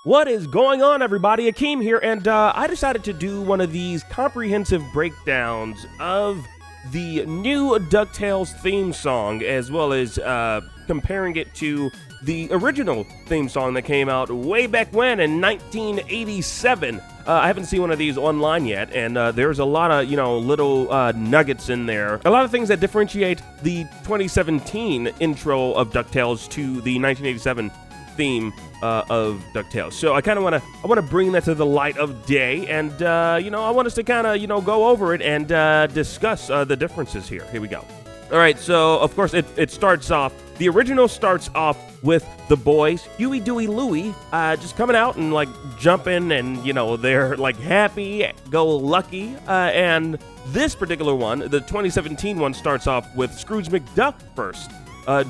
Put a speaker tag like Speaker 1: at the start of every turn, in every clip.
Speaker 1: What is going on, everybody? Akeem here, and I decided to do one of these comprehensive breakdowns of the new DuckTales theme song, as well as comparing it to the original theme song that came out way back when in 1987. I haven't seen one of these online yet, and there's a lot of, little nuggets in there. A lot of things that differentiate the 2017 intro of DuckTales to the 1987 theme of DuckTales. So I kind of want to bring that to the light of day, and I want us to kind of go over it and discuss the differences here. Here we go. All right, so of course it starts off. The original starts off with the boys, Huey, Dewey, Louie, just coming out and like jumping, and they're like happy, go lucky. And this particular one, the 2017 one, starts off with Scrooge McDuck first,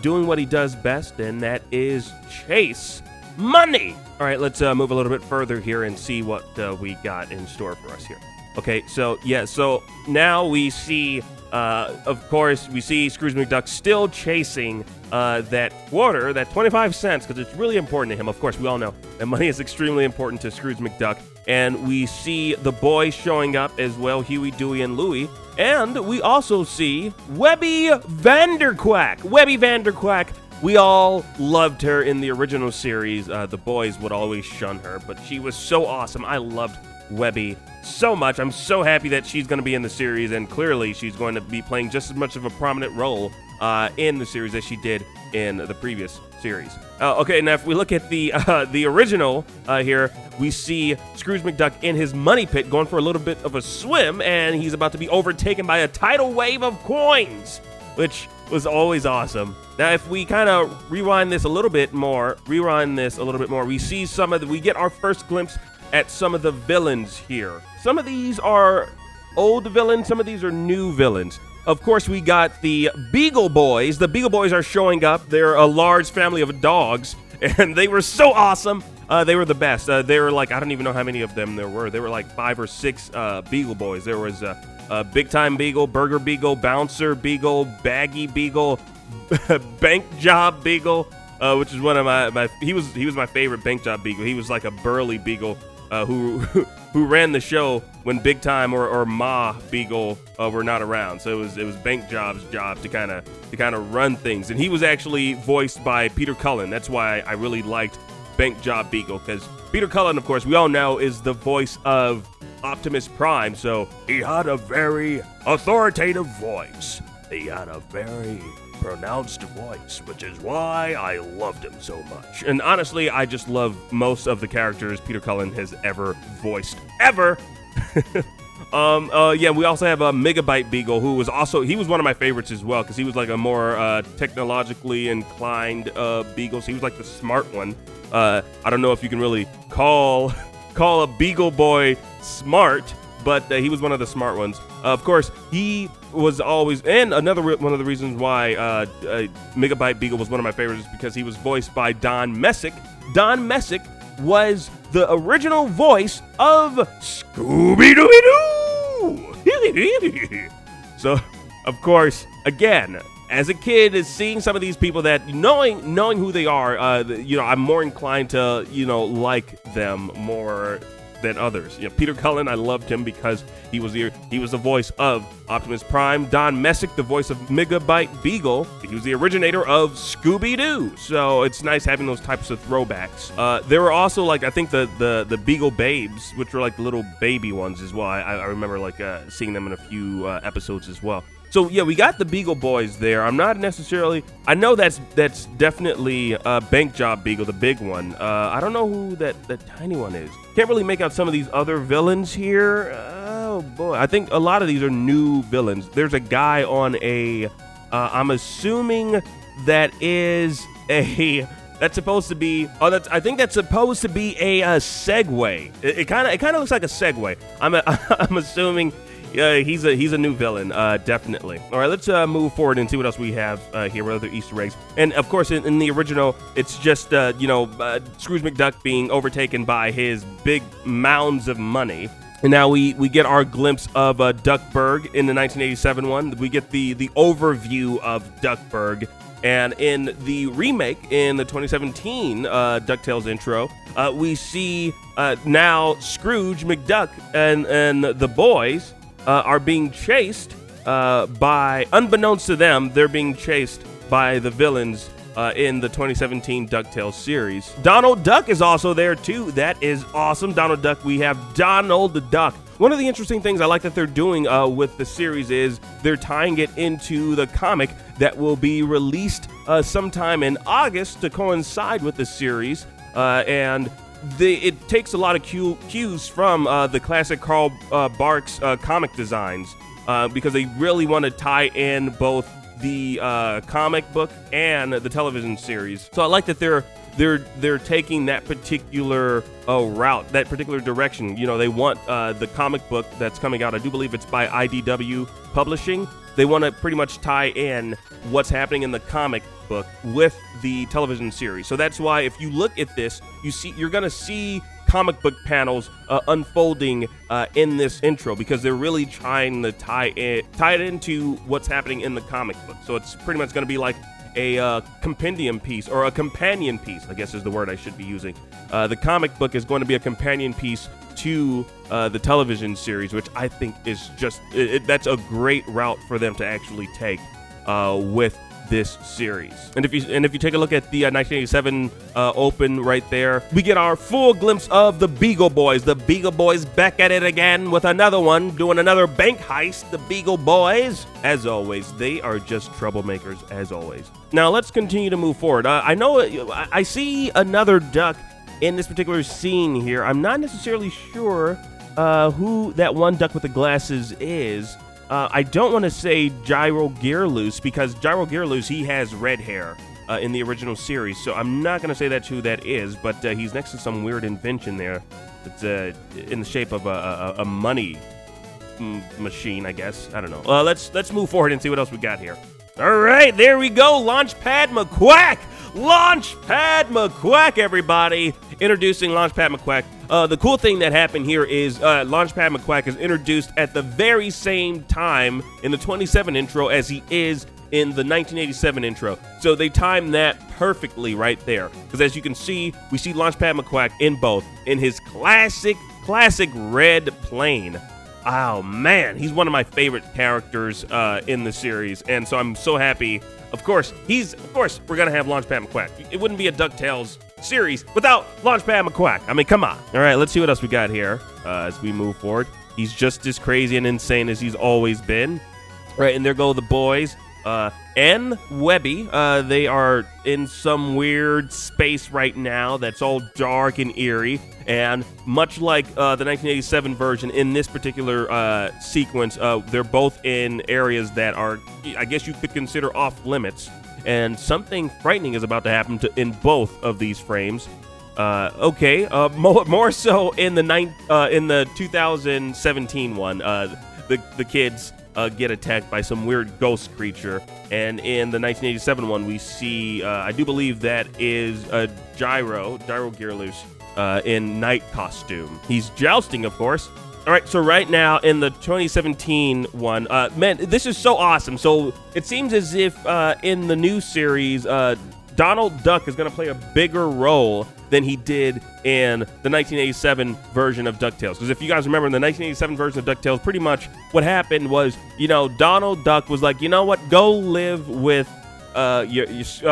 Speaker 1: doing what he does best, and that is chase money. All right, let's move a little bit further here and see what we got in store for us here. Okay, so now we see, of course, we see Scrooge McDuck still chasing that quarter, that 25 cents, because it's really important to him. Of course, we all know that money is extremely important to Scrooge McDuck. And we see the boys showing up as well, Huey, Dewey, and Louie. And we also see Webby Vanderquack. Webby Vanderquack, we all loved her in the original series. The boys would always shun her, but she was so awesome. I loved Webby so much. I'm so happy that she's going to be in the series, and clearly she's going to be playing just as much of a prominent role in the series as she did in the previous series. Okay, now if we look at the original here, we see Scrooge McDuck in his money pit going for a little bit of a swim, and he's about to be overtaken by a tidal wave of coins, which was always awesome. Now, if we kind of rewind this a little bit more, we see we get our first glimpse at some of the villains here. Some of these are old villains, some of these are new villains. Of course, we got the Beagle Boys. The Beagle Boys are showing up. They're a large family of dogs, and they were so awesome. They were the best. They were like, I don't even know how many of them there were. There were like 5 or 6 Beagle Boys. There was Big Time Beagle, Burger Beagle, Bouncer Beagle, Baggy Beagle, Bank Job Beagle, which is one of my he was my favorite Bank Job Beagle. He was like a burly beagle who ran the show when Big Time or Ma Beagle were not around. So it was Bank Job's job to kind of run things, and he was actually voiced by Peter Cullen. That's why I really liked Bank Job Beagle, because Peter Cullen, of course, we all know, is the voice of Optimus Prime. So he had a very authoritative voice. He had a very pronounced voice, which is why I loved him so much. And honestly, I just love most of the characters Peter Cullen has ever voiced, ever. We also have a Megabyte Beagle, who was one of my favorites as well, because he was like a more technologically inclined beagle. So he was like the smart one. I don't know if you can really call a Beagle Boy smart, but he was one of the smart ones. Of course, he was always, and one of the reasons why Megabyte Beagle was one of my favorites is because he was voiced by Don Messick. Don Messick was the original voice of Scooby-Dooby-Doo! So, of course, again, as a kid, is seeing some of these people that, knowing who they are, I'm more inclined to, like them more than others. Peter Cullen, I loved him because he was the voice of Optimus Prime. Don Messick, the voice of Megabyte Beagle. He was the originator of Scooby-Doo. So it's nice having those types of throwbacks. There were also, like, I think the Beagle Babes, which were like the little baby ones as well. I remember like seeing them in a few episodes as well. So yeah, we got the Beagle Boys there. I'm not necessarily, I know that's definitely Bank Job Beagle, the big one. I don't know who that tiny one is. Can't really make out some of these other villains here. Oh boy, I think a lot of these are new villains. There's a guy on I'm assuming that is that's supposed to be, I think that's supposed to be a Segway. It kind of looks like a Segway. I'm assuming. He's a new villain, definitely. All right, let's move forward and see what else we have here with other Easter eggs. And of course, in the original, it's just Scrooge McDuck being overtaken by his big mounds of money. And now we get our glimpse of Duckburg in the 1987 one. We get the overview of Duckburg. And in the remake, in the 2017 DuckTales intro, we see now Scrooge McDuck and the boys are being chased by, unbeknownst to them, they're being chased by the villains in the 2017 DuckTales series. Donald Duck is also there too. That is awesome. Donald Duck, we have Donald the Duck. One of the interesting things I like that they're doing with the series is they're tying it into the comic that will be released sometime in August to coincide with the series. And it takes a lot of cues from the classic Carl Barks comic designs because they really want to tie in both the comic book and the television series. So I like that they're taking that particular route, that particular direction. You know, they want the comic book that's coming out. I do believe it's by IDW Publishing. They want to pretty much tie in what's happening in the comic book with the television series. So that's why if you look at this, you're gonna see comic book panels unfolding in this intro because they're really trying to tie it into what's happening in the comic book. So it's pretty much going to be like a compendium piece or a companion piece, I guess is the word I should be using. The comic book is going to be a companion piece to the television series, which I think is just that's a great route for them to actually take with this series. And if you take a look at the 1987 open right there, we get our full glimpse of the Beagle Boys. The Beagle Boys back at it again with another one, doing another bank heist. The Beagle Boys, as always, they are just troublemakers as always. Now let's continue to move forward. I know I see another duck in this particular scene here. I'm not necessarily sure who that one duck with the glasses is. I don't want to say Gyro Gearloose because Gyro Gearloose, he has red hair in the original series, so I'm not going to say that's who that is, but he's next to some weird invention there. It's in the shape of a money machine, I guess. I don't know. Let's move forward and see what else we got here. All right, there we go. Launchpad Mcquack. Launchpad Mcquack, everybody. Introducing Launchpad Mcquack. The cool thing that happened here is Launchpad Mcquack is introduced at the very same time in the 27 intro as he is in the 1987 intro. So they timed that perfectly right there. Because as you can see, we see Launchpad Mcquack in both. In his classic red plane. Oh man, he's one of my favorite characters in the series. And so I'm so happy. Of course, we're going to have Launchpad Mcquack. It wouldn't be a DuckTales series without Launchpad Mcquack. I mean, come on. All right, let's see what else we got here as we move forward. He's just as crazy and insane as he's always been. All right, and there go the boys. And Webby, they are in some weird space right now that's all dark and eerie. And much like the 1987 version, in this particular sequence, they're both in areas that are, I guess you could consider off limits. And something frightening is about to happen in both of these frames. More so in the 2017 one, the kids get attacked by some weird ghost creature, and in the 1987 one, we see I do believe that is Gyro Gearloose in night costume. He's jousting, of course. All right, so right now in the 2017 one, man, this is so awesome. So it seems as if in the new series, Donald Duck is going to play a bigger role than he did in the 1987 version of DuckTales. Because if you guys remember, in the 1987 version of DuckTales, pretty much what happened was, Donald Duck was like, you know what, go live with your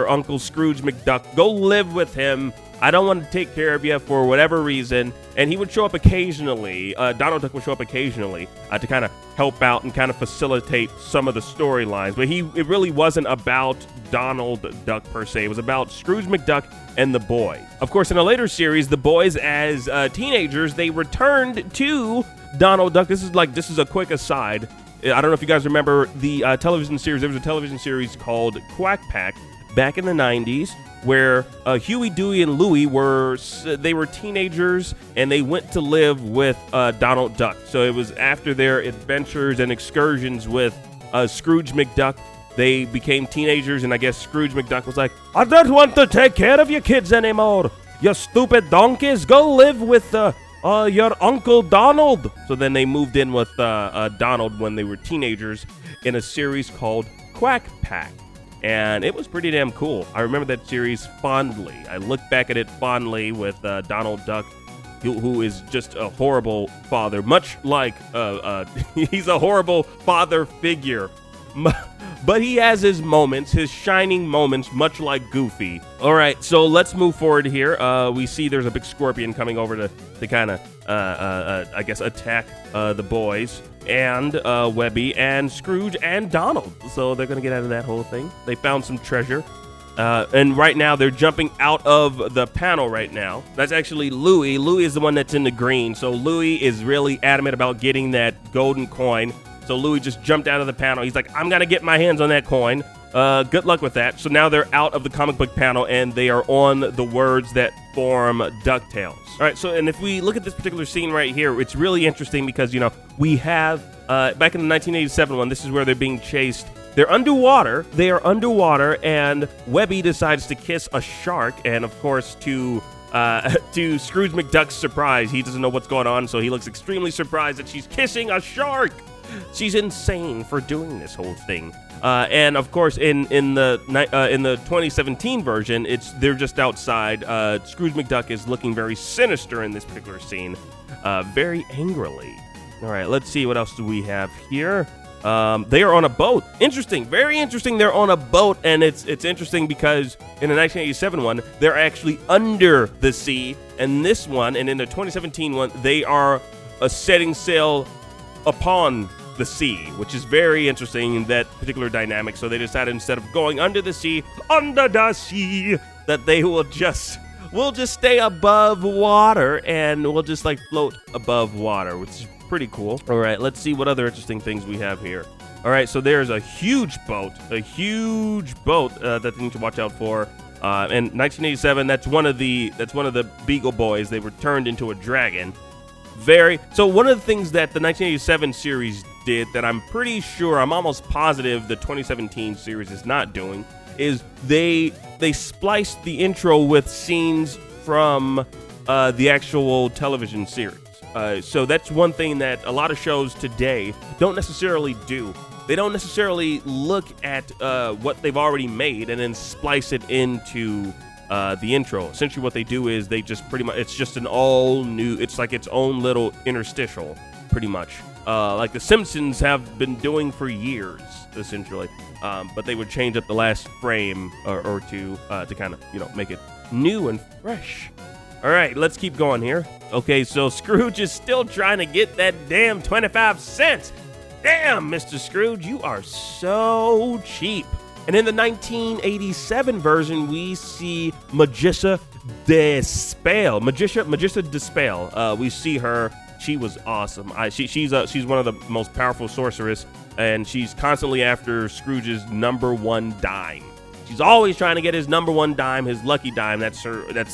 Speaker 1: Uncle Scrooge McDuck. Go live with him. I don't want to take care of you for whatever reason. And he would show up occasionally. Donald Duck would show up occasionally to kind of help out and kind of facilitate some of the storylines. But it really wasn't about Donald Duck per se. It was about Scrooge McDuck and the boys. Of course, in a later series, the boys as teenagers, they returned to Donald Duck. This is a quick aside. I don't know if you guys remember the television series. There was a television series called Quack Pack back in the 90s. Where Huey, Dewey, and Louie were teenagers, and they went to live with Donald Duck. So it was after their adventures and excursions with Scrooge McDuck, they became teenagers, and I guess Scrooge McDuck was like, I don't want to take care of you kids anymore. You stupid donkeys, go live with your Uncle Donald. So then they moved in with Donald when they were teenagers in a series called Quack Pack. and it was pretty damn cool. I remember that series fondly. I look back at it fondly with Donald Duck, who is just a horrible father, much like he's a horrible father figure. But he has his moments, his shining moments, much like Goofy. All right, so let's move forward here. We see there's a big scorpion coming over to kind of, I guess, attack the boys, and Webby and Scrooge and Donald. So they're going to get out of that whole thing. They found some treasure. And right now, they're jumping out of the panel right now. That's actually Louie. Louie is the one that's in the green. So Louie is really adamant about getting that golden coin. So Louie just jumped out of the panel. He's like, I'm going to get my hands on that coin. Good luck with that. So now they're out of the comic book panel, and they are on the words that form DuckTales. All right, so, and if we look at this particular scene right here, it's really interesting because, you know, we have, back in the 1987 one, this is where they're being chased. They're underwater. They are underwater, and Webby decides to kiss a shark, and of course, to Scrooge McDuck's surprise, he doesn't know what's going on, so he looks extremely surprised that she's kissing a shark. She's insane for doing this whole thing. And of course, in the 2017 version, they're just outside. Scrooge McDuck is looking very sinister in this particular scene, very angrily. All right, let's see what else do we have here. They are on a boat. Interesting, very interesting. They're on a boat, and it's interesting because in the 1987 one, they're actually under the sea, and this one, and in the 2017 one, they are setting sail upon the sea, which is very interesting in that particular dynamic. So they decided instead of going under the sea, that they will just stay above water, and we'll just like float above water, which is pretty cool. All right, let's see what other interesting things we have here. All right, so there's a huge boat that they need to watch out for. In 1987, that's one of the Beagle Boys. They were turned into a dragon. So one of the things that the 1987 series did that I'm pretty sure, I'm almost positive the 2017 series is not doing, is they spliced the intro with scenes from the actual television series. So that's one thing that a lot of shows today don't necessarily do. They don't necessarily look at what they've already made and then splice it into the intro. Essentially what they do is they just pretty much, it's just an all new, it's like its own little interstitial, pretty much. Like The Simpsons have been doing for years, essentially. But they would change up the last frame or two to kind of, you know, make it new and fresh. All right, let's keep going here. Okay, so Scrooge is still trying to get that damn 25 cents. Damn, Mr. Scrooge, you are so cheap. And in the 1987 version, we see Magissa Despale. Magissa Despale. We see her. She was awesome. She's one of the most powerful sorcerers, and she's constantly after Scrooge's #1 dime. She's always trying to get his #1 dime, his lucky dime. That's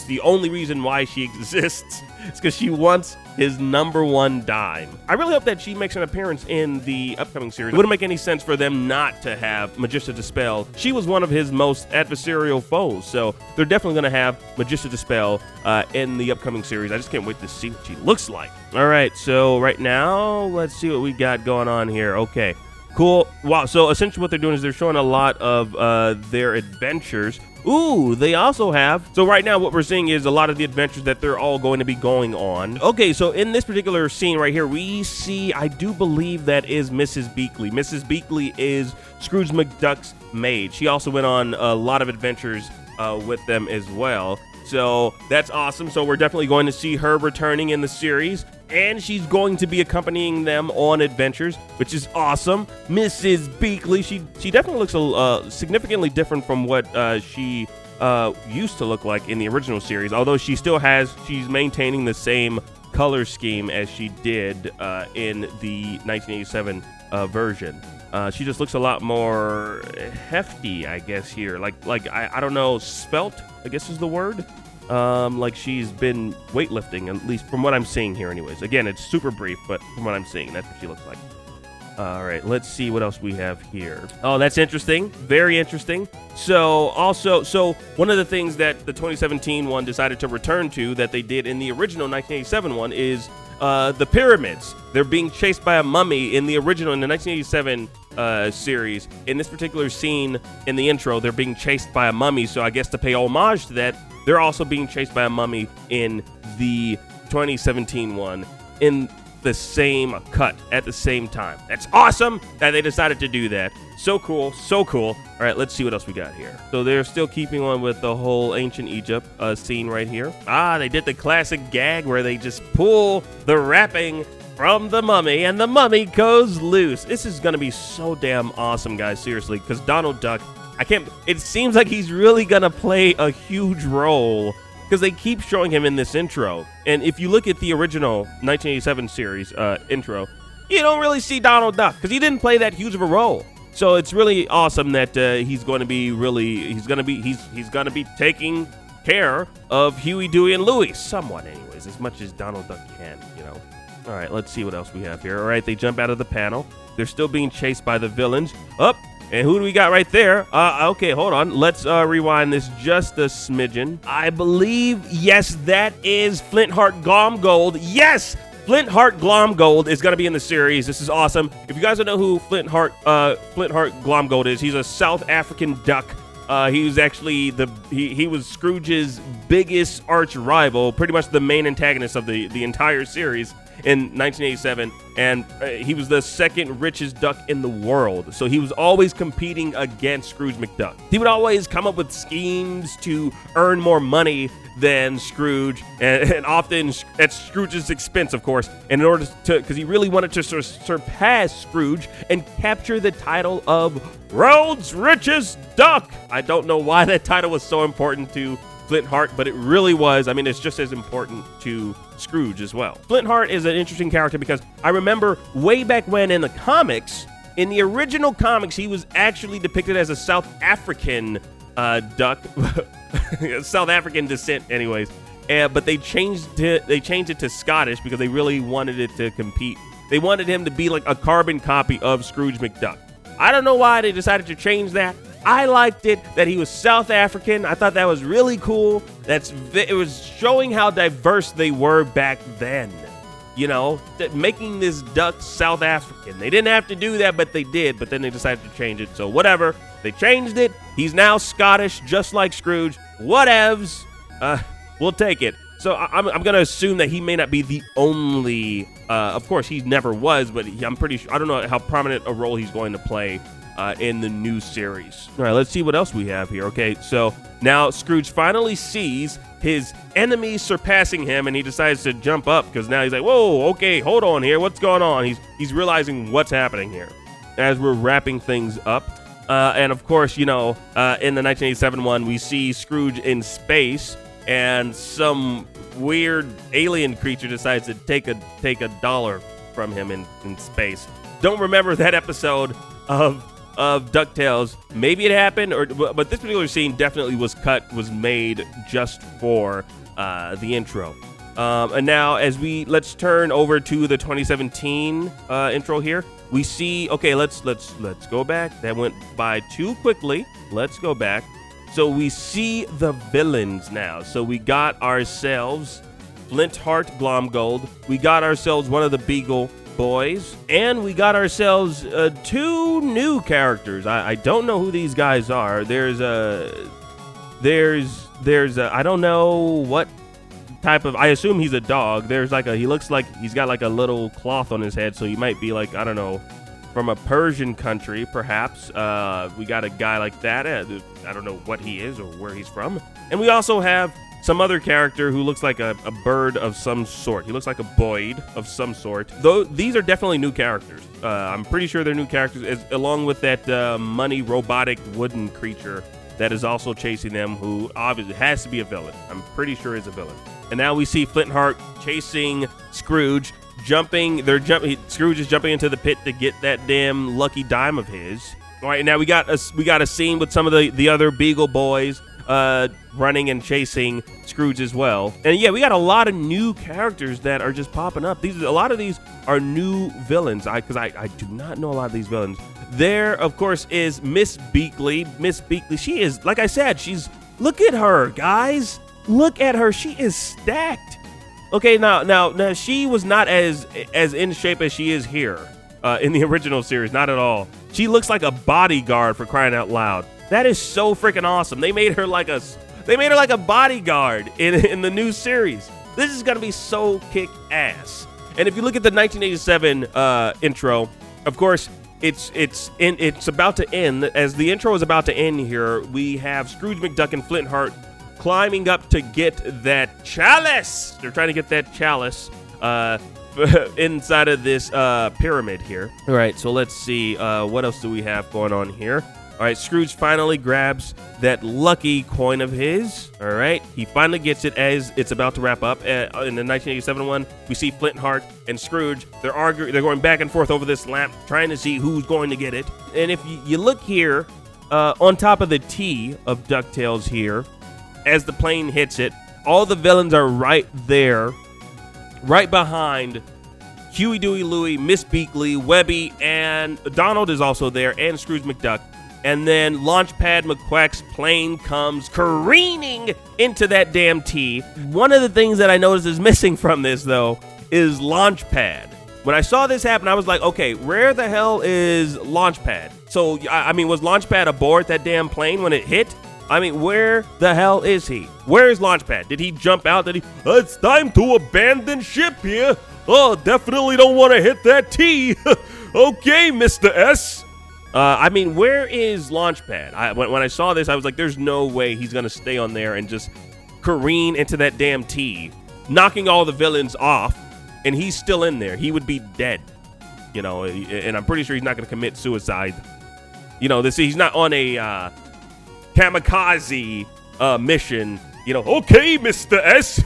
Speaker 1: the only reason why she exists. It's because she wants his #1 dime. I really hope that she makes an appearance in the upcoming series. It wouldn't make any sense for them not to have Magissa Despale. She was one of his most adversarial foes, so they're definitely going to have Magissa Despale in the upcoming series. I just can't wait to see what she looks like. All right, so right now, let's see what we got going on here. Okay. Cool. Wow. So essentially what they're doing is they're showing a lot of their adventures. Ooh, they also have. So right now what we're seeing is a lot of the adventures that they're all going to be going on. Okay, so in this particular scene right here, we see, I do believe that is Mrs. Beakley. Mrs. Beakley is Scrooge McDuck's maid. She also went on a lot of adventures with them as well. So that's awesome. So we're definitely going to see her returning in the series, and she's going to be accompanying them on adventures, which is awesome. Mrs. Beakley, she definitely looks significantly different from what she used to look like in the original series, although she's maintaining the same color scheme as she did in the 1987 version. She just looks a lot more hefty, I guess, here. Like I don't know, svelte, I guess is the word. Like she's been weightlifting, at least from what I'm seeing here anyways. Again, it's super brief, but from what I'm seeing, that's what she looks like. All right, let's see what else we have here. Oh, that's interesting. Very interesting. So one of the things that the 2017 one decided to return to that they did in the original 1987 one is the pyramids. They're being chased by a mummy in the 1987 series. In this particular scene in the intro, they're being chased by a mummy. So I guess to pay homage to that, they're also being chased by a mummy in the 2017 one in the same cut at the same time. That's awesome that they decided to do that. So cool, so cool. All right, let's see what else we got here. So they're still keeping on with the whole ancient Egypt scene right here. They did the classic gag where they just pull the wrapping from the mummy and the mummy goes loose. This is gonna be so damn awesome, guys, seriously, because Donald Duck, it seems like he's really gonna play a huge role because they keep showing him in this intro. And if you look at the original 1987 series intro, you don't really see Donald Duck because he didn't play that huge of a role. So it's really awesome that he's going to be taking care of Huey, Dewey, and Louie, somewhat anyways, as much as Donald Duck can, you know. All right, let's see what else we have here. All right, they jump out of the panel. They're still being chased by the villains. And who do we got right there? Okay, hold on. Let's rewind this just a smidgen. I believe, yes, that is Flintheart Glomgold. Yes! Flintheart Glomgold is going to be in the series. This is awesome. If you guys don't know who Flintheart Glomgold is, he's a South African duck. He was actually he was Scrooge's biggest arch rival, pretty much the main antagonist of the entire series in 1987, and he was the second richest duck in the world. So he was always competing against Scrooge McDuck. He would always come up with schemes to earn more money than Scrooge, and often at Scrooge's expense, of course, and in order to, because he really wanted to surpass Scrooge and capture the title of World's Richest Duck. I don't know why that title was so important to Flintheart, but it really was. I mean, it's just as important to Scrooge as well. Flintheart is an interesting character because I remember way back when in the comics, in the original comics, he was actually depicted as a South African duck, South African descent, anyways. But they changed it to Scottish because they really wanted it to compete. They wanted him to be like a carbon copy of Scrooge McDuck. I don't know why they decided to change that. I liked it that he was South African. I thought that was really cool. It was showing how diverse they were back then. You know, making this duck South African. They didn't have to do that, but they did. But then they decided to change it. So whatever. They changed it. He's now Scottish, just like Scrooge. Whatevs. We'll take it. So I'm going to assume that he may not be the only, of course, he never was, but I'm pretty sure, I don't know how prominent a role he's going to play in the new series. All right, let's see what else we have here. Okay, so now Scrooge finally sees his enemy surpassing him, and he decides to jump up because now he's like, whoa, okay, hold on here. What's going on? He's realizing what's happening here as we're wrapping things up. And of course, you know, in the 1987 one, we see Scrooge in space, and some weird alien creature decides to take a dollar from him in space. Don't remember that episode of DuckTales. Maybe it happened, but this particular scene definitely was made just for the intro. And now let's turn over to the 2017 intro here. We see, okay, let's go back. That went by too quickly. Let's go back. So we see the villains now. So we got ourselves Flintheart Glomgold. We got ourselves one of the Beagle boys, and we got ourselves two new characters. I don't know who these guys are. There's I don't know what type of, I assume he's a dog. He looks like he's got like a little cloth on his head, so he might be like, I don't know, from a Persian country, perhaps. We got a guy like that. I don't know what he is or where he's from. And we also have some other character who looks like a bird of some sort. He looks like a Boyd of some sort. Though these are definitely new characters. I'm pretty sure they're new characters, along with that money robotic wooden creature that is also chasing them, who obviously has to be a villain. I'm pretty sure is a villain. And now we see Flintheart chasing Scrooge. Scrooge is jumping into the pit to get that damn lucky dime of his. All right, now we got a scene with some of the other Beagle boys running and chasing Scrooge as well. And yeah, we got a lot of new characters that are just popping up. A lot of these are new villains. Because I do not know a lot of these villains. There, of course, is Miss Beakley. Miss Beakley, she is, like I said, look at her, guys. Look at her. She is stacked. Okay, now she was not as in shape as she is here in the original series, not at all. She looks like a bodyguard, for crying out loud. That is so freaking awesome. They made her like a bodyguard in the new series. This is gonna be so kick ass. And if you look at the 1987 intro, of course, it's about to end. As the intro is about to end here, we have Scrooge McDuck and Flint Heart climbing up to get that chalice. They're trying to get that chalice inside of this pyramid here. All right, so let's see. What else do we have going on here? All right, Scrooge finally grabs that lucky coin of his. All right, he finally gets it as it's about to wrap up. In the 1987 one, we see Flint Heart and Scrooge. They're arguing. They're going back and forth over this lamp, trying to see who's going to get it. And if you look here, on top of the T of DuckTales here, as the plane hits it, all the villains are right there, right behind Huey, Dewey, Louie, Miss Beakley, Webby, and Donald is also there, and Scrooge McDuck. And then Launchpad Mcquack's plane comes careening into that damn T. One of the things that I noticed is missing from this, though, is Launchpad. When I saw this happen, I was like, okay, where the hell is Launchpad? So, I mean, was Launchpad aboard that damn plane when it hit? I mean, where the hell is he? Where is Launchpad? Did he jump out? It's time to abandon ship here. Oh, definitely don't want to hit that T. Okay, Mr. S. I mean, where is Launchpad? When I saw this, I was like, there's no way he's going to stay on there and just careen into that damn T, knocking all the villains off, and he's still in there. He would be dead, you know, and I'm pretty sure he's not going to commit suicide. You know, he's not on a kamikaze mission. You know, okay, Mr. S,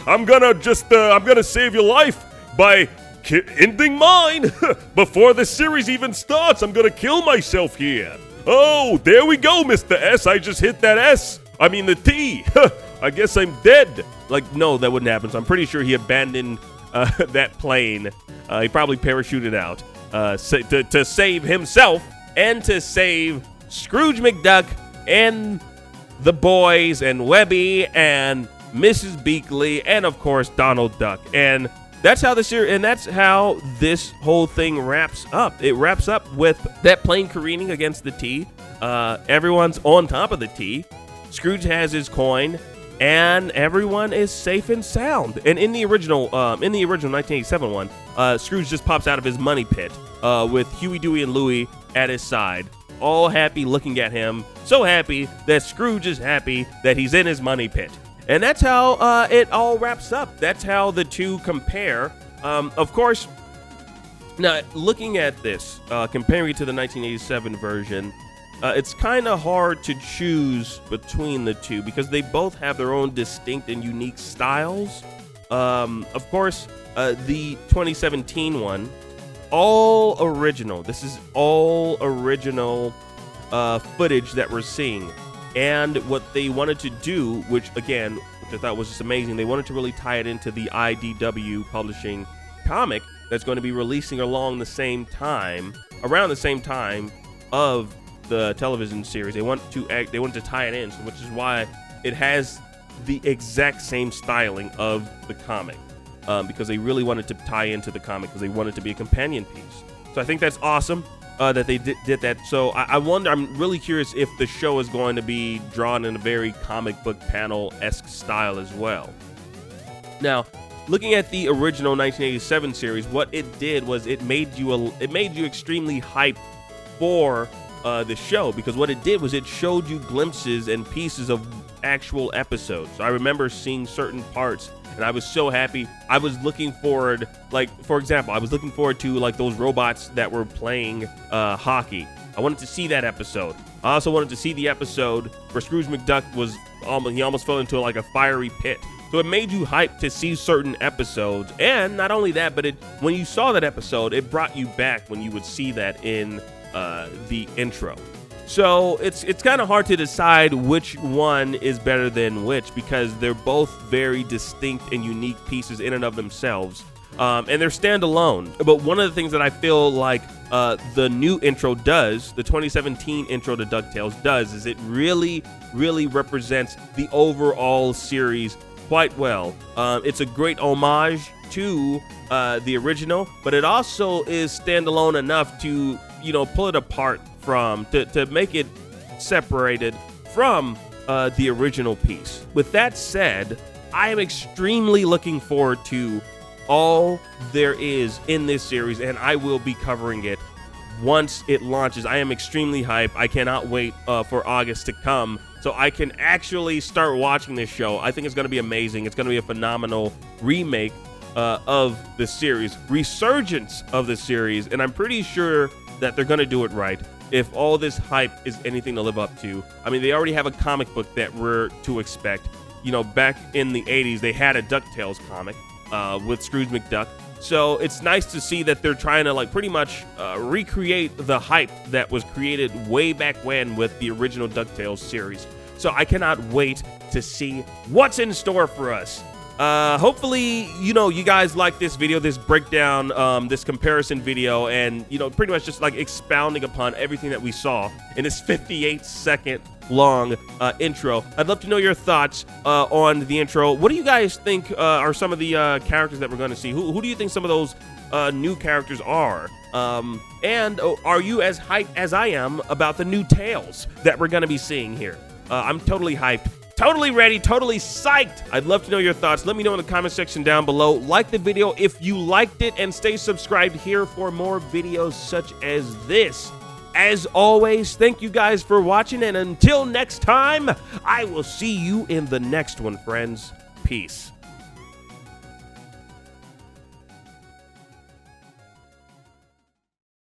Speaker 1: I'm gonna save your life by ending mine. Before the series even starts, I'm gonna kill myself here. Oh, there we go, Mr. S. I just hit that S. I mean the T. I guess I'm dead. Like, no, that wouldn't happen. So I'm pretty sure he abandoned that plane. He probably parachuted out to save himself and to save Scrooge McDuck and the boys and Webby and Mrs. Beakley and, of course, Donald Duck. And that's how this whole thing wraps up. It wraps up with that plane careening against the T. Everyone's on top of the T. Scrooge has his coin, and everyone is safe and sound. And in the original 1987 one, Scrooge just pops out of his money pit with Huey, Dewey, and Louie at his side, all happy looking at him. So happy that Scrooge is happy that he's in his money pit. And that's how it all wraps up. That's how the two compare. Of course, now looking at this, comparing it to the 1987 version, it's kind of hard to choose between the two because they both have their own distinct and unique styles. Of course, the 2017 one, all original. This is all original footage that we're seeing. And what they wanted to do, which I thought was just amazing, they wanted to really tie it into the IDW publishing comic that's going to be releasing around the same time of the television series. They wanted to tie it in, which is why it has the exact same styling of the comic, because they really wanted to tie into the comic because they wanted it to be a companion piece. So I think that's awesome. That they did that. So I wonder, I'm really curious if the show is going to be drawn in a very comic book panel-esque style as well. Now, looking at the original 1987 series, what it did was it made you extremely hyped for the show, because what it did was it showed you glimpses and pieces of actual episodes. So I remember seeing certain parts, and I was so happy. I was looking forward, like, for example, I was looking forward to, like, those robots that were playing hockey. I wanted to see that episode. I also wanted to see the episode where Scrooge McDuck almost fell into, like, a fiery pit. So it made you hyped to see certain episodes. And not only that, but when you saw that episode, it brought you back when you would see that in the intro. So it's kind of hard to decide which one is better than which, because they're both very distinct and unique pieces in and of themselves, and they're standalone. But one of the things that I feel like the new intro does, the 2017 intro to DuckTales does, is it really, really represents the overall series quite well. It's a great homage to the original, but it also is standalone enough to, you know, pull it apart from, to make it separated from the original piece. With that said, I am extremely looking forward to all there is in this series, and I will be covering it once it launches. I am extremely hyped. I cannot wait for August to come so I can actually start watching this show. I think it's going to be amazing. It's going to be a phenomenal remake of the series, resurgence of the series, and I'm pretty sure that they're going to do it right. If all this hype is anything to live up to, I mean, they already have a comic book that we're to expect. You know, back in the 80s, they had a DuckTales comic with Scrooge McDuck. So it's nice to see that they're trying to, like, pretty much recreate the hype that was created way back when with the original DuckTales series. So I cannot wait to see what's in store for us. Hopefully, you know, you guys like this video, this breakdown, this comparison video, and, you know, pretty much just like expounding upon everything that we saw in this 58-second long intro. I'd love to know your thoughts on the intro. What do you guys think are some of the characters that we're going to see? Who do you think some of those new characters are? And are you as hyped as I am about the new tales that we're going to be seeing here? I'm totally hyped. Totally ready, totally psyched. I'd love to know your thoughts. Let me know in the comment section down below. Like the video if you liked it, and stay subscribed here for more videos such as this. As always, thank you guys for watching, and until next time, I will see you in the next one, friends. Peace.